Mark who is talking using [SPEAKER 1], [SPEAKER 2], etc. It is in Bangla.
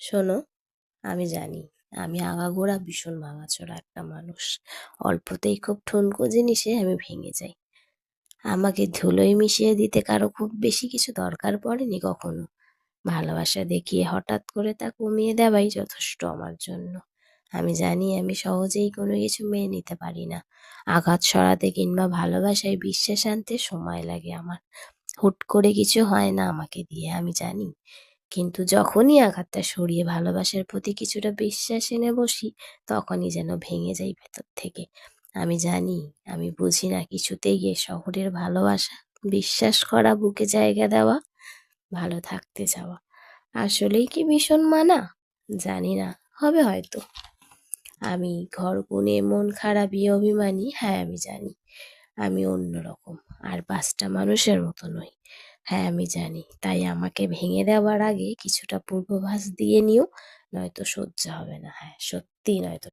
[SPEAKER 1] শোনো, আমি জানি আমি আগাগোড়া ভীষণ ভাঙাচোরা একটা মানুষ। অল্পতেই খুব ঠুনকো জিনিসে আমি ভেঙে যাই। আমাকে ধুলোয় মিশিয়ে দিতে কারো খুব বেশি কিছু দরকার পড়েনি কখনো। ভালোবাসা দেখিয়ে হঠাৎ করে তা কমিয়ে দেওয়াই যথেষ্ট আমার জন্য। আমি জানি আমি সহজেই কোনো কিছু মেনে নিতে পারি না। আঘাত সরাতে কিংবা ভালোবাসায় বিশ্বাস আনতে সময় লাগে আমার। হুট করে কিছু হয় না আমাকে দিয়ে, আমি জানি। কিন্তু যখনই আঘাতটা সরিয়ে ভালোবাসার প্রতি কিছুটা বিশ্বাস এনে বসি, তখনই যেন ভেঙে যাই ভেতর থেকে। আমি জানি, আমি বুঝি না কিছুতেই গিয়ে শহরের ভালোবাসা, বিশ্বাস করা, বুকে জায়গা দেওয়া, ভালো থাকতে চাওয়া আসলেই কি ভীষণ মানা? জানি না, হবে হয়তো। আমি ঘরকুনে, মন খারাপই, অভিমানী, হ্যাঁ আমি জানি। আমি অন্যরকম, আর ৫টা মানুষের মতো নই। হ্যাঁ আমি জানি, তাই আমাকে ভেঙে দেওয়ার আগে কিছুটা পূর্বাভাস দিয়ে নিও, নয়তো সহ্য হবে না। হ্যাঁ সত্যিই, নয়তো